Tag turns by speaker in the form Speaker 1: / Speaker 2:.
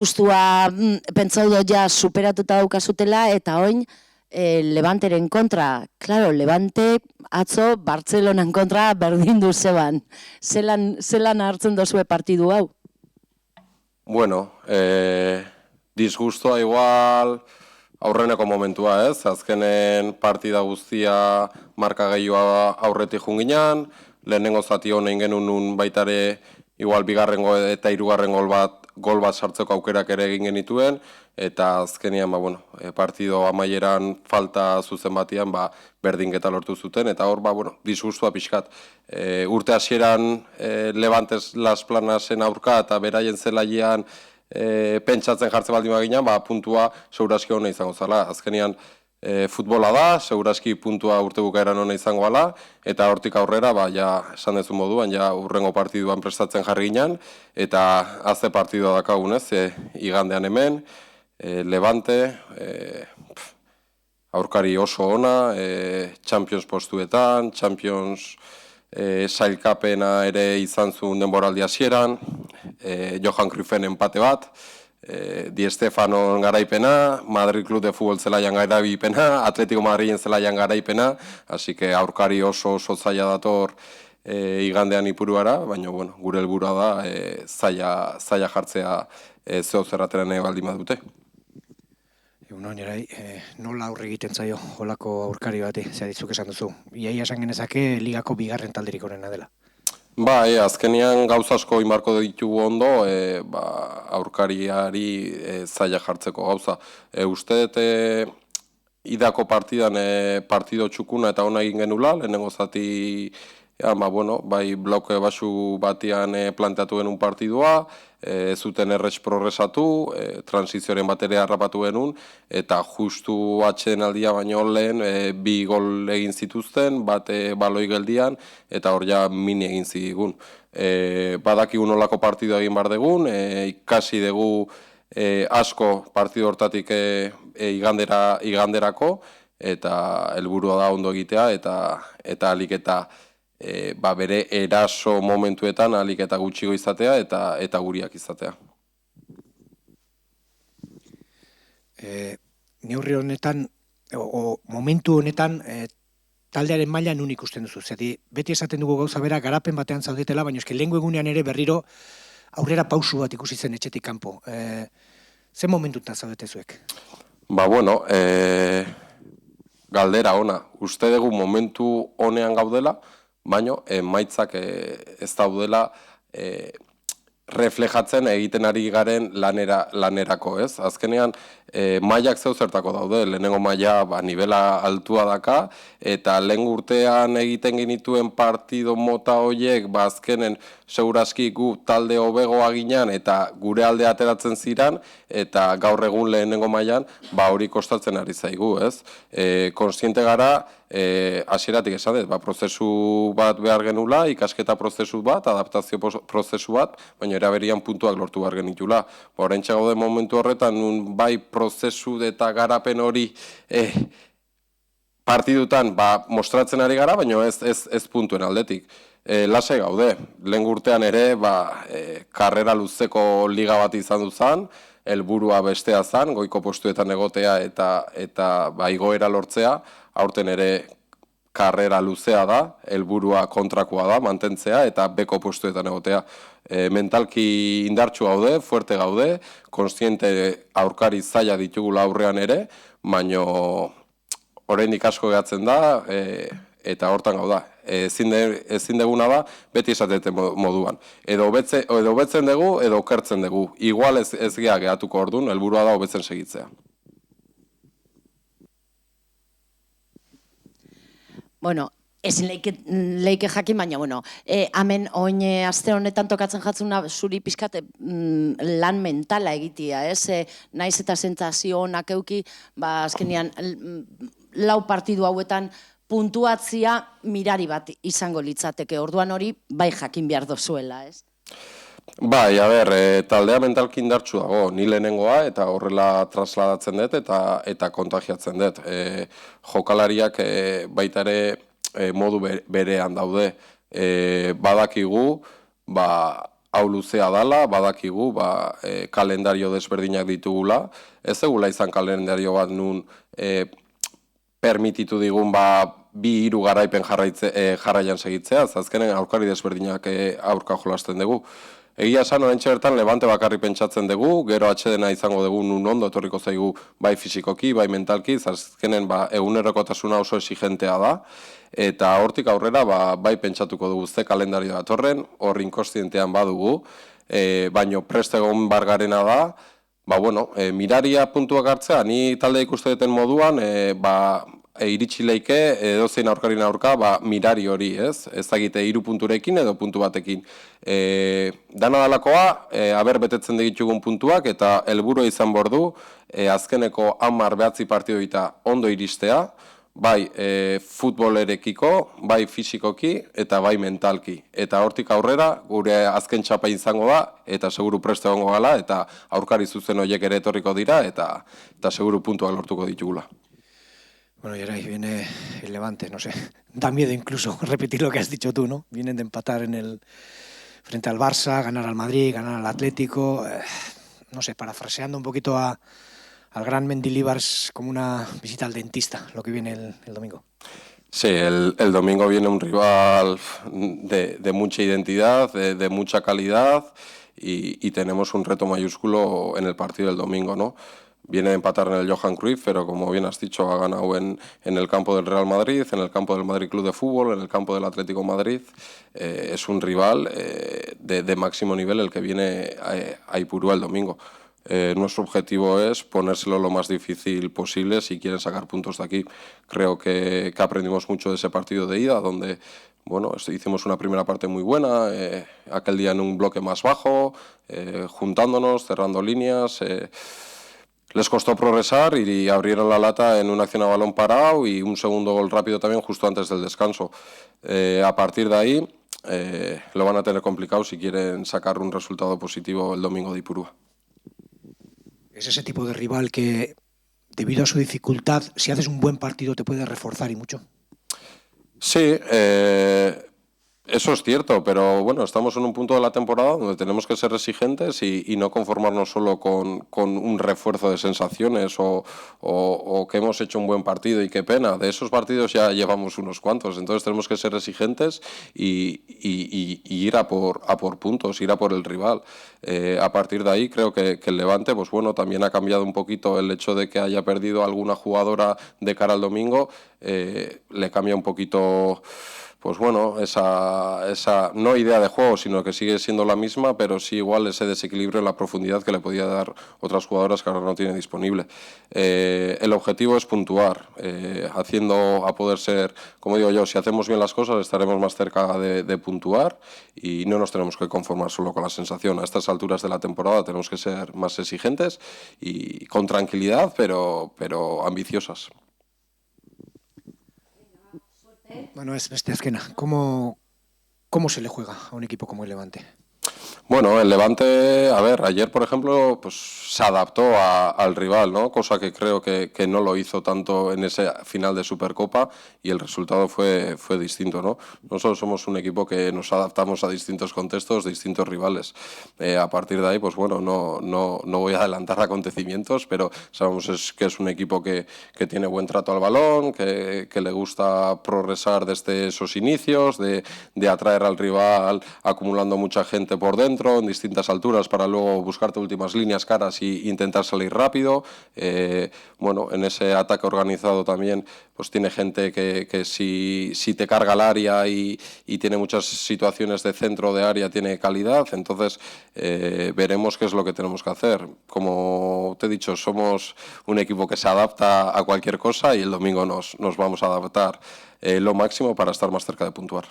Speaker 1: Justua pentsau dut ja superatuta daukazutela, eta oin Levanteren kontra. Claro, Levante atzo Bartzelonan kontra berdindu zeban. Zelan hartzen dozue partidu hau?
Speaker 2: Bueno, disgustoa igual aurreneko momentua, ez? Azkenen partida guztia markagailua aurretik junginan, lehenengo zati honein genuen baitare igual bigarrengo eta hirugarren gol bat sartzeko aukerak ere egin genituen, eta azkenean partido amaieran falta zuzen batian berdinketa lortu zuten, eta hor disgustua pixkat. Urte hasieran Levantes Las Planasen aurka eta beraien zelaian pentsatzen jartzen baldin baginan, puntua seguraski hona izango zala. Azkenean futbola da, seguraski puntua urte bukaeran hona izango ala, eta hortik aurrera, ja esan dezu moduan, ja urrengo partiduan prestatzen jarri ginen, eta azte partidua dakagunez, igandean hemen, Levante, aurkari oso ona, Champions postuetan, Champions sailkapena ere izan zuen denboraldi hasieran, Johan Cruyffen empate bat, Di Stefano garaipena, Madrid Club de Fútbol zelaian garaipena, Atletico Madriden zelaian garaipena, así que aurkari oso zaila dator igandean ipuruara, baina gure helburua da zaila jartzea zeo zerratera nahi baldin badute.
Speaker 3: Egunon, Jerai, nola aurre egiten zaio holako aurkari bati, zehaditzuk esan duzu? Iaia esan genezake ligako bigarren talderik onena dela.
Speaker 2: Azkenean gauza asko imarko ditugu ondo, aurkariari zaila jartzeko gauza. Uste dut idako partidan partido txukuna eta ona egin genula, lehenengo zati bai bloke basu batian planteatu genuen partidua, zuten errez progresatu, transizioaren bat ere harrapatu genuen, eta justu atxeden aldia baino lehen bi gol egin zituzten, bat baloi geldian, eta hor ja mini egin zigun. Badakigun olako partidua egin bar degun, ikasi dugu asko partidu hortatik iganderako, eta helburua da ondo egitea, eta alik eta bere eraso momentuetan alik eta gutxigo izatea eta guriak izatea.
Speaker 3: Neurri honetan, momentu honetan, taldearen maila nun ikusten duzu. Zati, beti esaten dugu gauza bera, garapen batean zaudetela, baina eski lehengo egunean ere berriro aurrera pausu bat ikusi zen etxetik kanpo. Ze momentutan zaudete zuek?
Speaker 2: Galdera ona. Uste dugu momentu honean gaudela, baina emaitzak ez daudela reflejatzen egiten ari garen lanerako, ez? Azkenean, mailak zeu zertako daude, lehenengo maila nivela altua daka, eta lehen urtean egiten genituen partido mota horiek, azkenen seguraski gu talde hobegoa ginen, eta gure alde ateratzen ziran, eta gaur egun lehenengo mailan, hori kostatzen ari zaigu, ez? Konsiente gara, hasieratik esan dut, prozesu bat behar genula, ikasketa prozesu bat, adaptazio prozesu bat, baina eraberian puntuak lortu behar genitula. Horrentxe gaude momentu horretan, nun bai prozesu eta garapen hori partidutan mostratzen ari gara, baina ez puntuen aldetik. Lasai gaude, lehen urtean ere karrera luzeko liga bat izan duzan, helburua bestea zan, goiko postuetan egotea eta igoera lortzea, aurten ere karrera luzea da, helburua kontrakoa da, mantentzea eta beko postuetan egotea. Mentalki indartsu gaude, fuerte gaude, konstiente aurkari zaila ditugula aurrean ere, baina oraindik asko gehatzen da, eta hortan gauda. Ezin deguna da, beti esatete moduan. Edo hobetzen dugu, edo okertzen dugu. Igual ez gehatuko orduan, helburua da hobetzen segitzea.
Speaker 1: Bueno, ezin leike jakin, baina, hemen oin aste honetan tokatzen jatzuna zuri pixkat lan mentala egitea, ez? Naiz eta sentsazio onak euki, azkenean lau partidu hauetan puntuatzia mirari bat izango litzateke, orduan hori bai jakin behar dozuela, ez?
Speaker 2: Taldea mentalki indartsu dago, ni lehenengoa eta horrela trasladatzen dut eta kontagiatzen dut. Jokalariak baita ere modu berean daude. Badakigu, hau luzea dala, badakigu, kalendario desberdinak ditugula, ez egula izan kalendario bat nun permititu digun bi hiru garaipen jarraian segitzea, azkenen aurkari desberdinak aurka jolasten dugu. Egia esan, oraintxe bertan Levante bakarri pentsatzen dugu, gero atxedena izango dugu nun ondo etorriko zaigu bai fisikoki, bai mentalki, azkenen egunerokotasuna oso exigentea da, eta hortik aurrera bai pentsatuko dugu ze kalendario datorren, hor inkostientean badugu, baino prest egon bargarena da, miraria puntuak hartzea, ni talde ikuste duten moduan, iritsi leike edozein aurkarin aurka mirari hori, ez? Ez egite 3 punturekin edo puntu batekin. Dana dalakoa, betetzen ditugun puntuak eta helburua izan bordu, azkeneko 10-9 partidoita ondo iristea, bai futbolerekiko, bai fisikoki eta bai mentalki. Eta hortik aurrera, gure azken txapa izango da, eta seguru preste egongo gala, eta aurkari zuzen horiek ere etorriko dira, eta seguru puntuak lortuko ditugula.
Speaker 3: Bueno, y ahora ahí viene el Levante, no sé, da miedo incluso repetir lo que has dicho tú, ¿no? Vienen de empatar frente al Barça, ganar al Madrid, ganar al Atlético, no sé, parafraseando un poquito al gran Mendilibar, es como una visita al dentista, lo que viene el domingo.
Speaker 2: Sí, el domingo viene un rival de mucha identidad, de mucha calidad y tenemos un reto mayúsculo en el partido del domingo, ¿no? Viene a empatar en el Johan Cruyff, pero como bien has dicho, ha ganado en el campo del Real Madrid, en el campo del Madrid Club de Fútbol, en el campo del Atlético Madrid. Es un rival de máximo nivel el que viene a Ipurúa el domingo. Nuestro objetivo es ponérselo lo más difícil posible si quieren sacar puntos de aquí. Creo que aprendimos mucho de ese partido de ida, donde hicimos una primera parte muy buena, aquel día en un bloque más bajo, juntándonos, cerrando líneas. Les costó progresar y abrieron la lata en una acción a balón parado y un segundo gol rápido también justo antes del descanso. A partir de ahí lo van a tener complicado si quieren sacar un resultado positivo el domingo de Ipurúa.
Speaker 3: Es ese tipo de rival que, debido a su dificultad, si haces un buen partido te puede reforzar y mucho.
Speaker 2: Sí, eso es cierto, pero bueno, estamos en un punto de la temporada donde tenemos que ser exigentes y no conformarnos solo con un refuerzo de sensaciones o que hemos hecho un buen partido y qué pena. De esos partidos ya llevamos unos cuantos, entonces tenemos que ser exigentes y ir a por puntos, ir a por el rival. A partir de ahí creo que el Levante, pues bueno, también ha cambiado un poquito el hecho de que haya perdido alguna jugadora de cara al domingo, le cambia un poquito... Pues bueno, esa no idea de juego, sino que sigue siendo la misma, pero sí igual ese desequilibrio en la profundidad que le podía dar otras jugadoras que ahora no tiene disponible. El objetivo es puntuar, haciendo a poder ser, como digo yo, si hacemos bien las cosas estaremos más cerca de puntuar y no nos tenemos que conformar solo con la sensación. A estas alturas de la temporada tenemos que ser más exigentes y con tranquilidad, pero ambiciosas.
Speaker 3: Bueno, azkena, ¿cómo se le juega a un equipo como el Levante?
Speaker 2: Bueno, el Levante, ayer por ejemplo, pues se adaptó al rival, ¿no? Cosa que creo que no lo hizo tanto en ese final de Supercopa y el resultado fue distinto, ¿no? Nosotros somos un equipo que nos adaptamos a distintos contextos, distintos rivales. A partir de ahí, pues bueno, no voy a adelantar acontecimientos, pero sabemos que es un equipo que tiene buen trato al balón, que le gusta progresar desde esos inicios, de atraer al rival acumulando mucha gente por dentro, en distintas alturas para luego buscarte últimas líneas caras e intentar salir rápido. Bueno, en ese ataque organizado también pues tiene gente que si te carga el área y tiene muchas situaciones de centro de área, tiene calidad. Entonces veremos qué es lo que tenemos que hacer. Como te he dicho, somos un equipo que se adapta a cualquier cosa y el domingo nos vamos a adaptar lo máximo para estar más cerca de puntuar.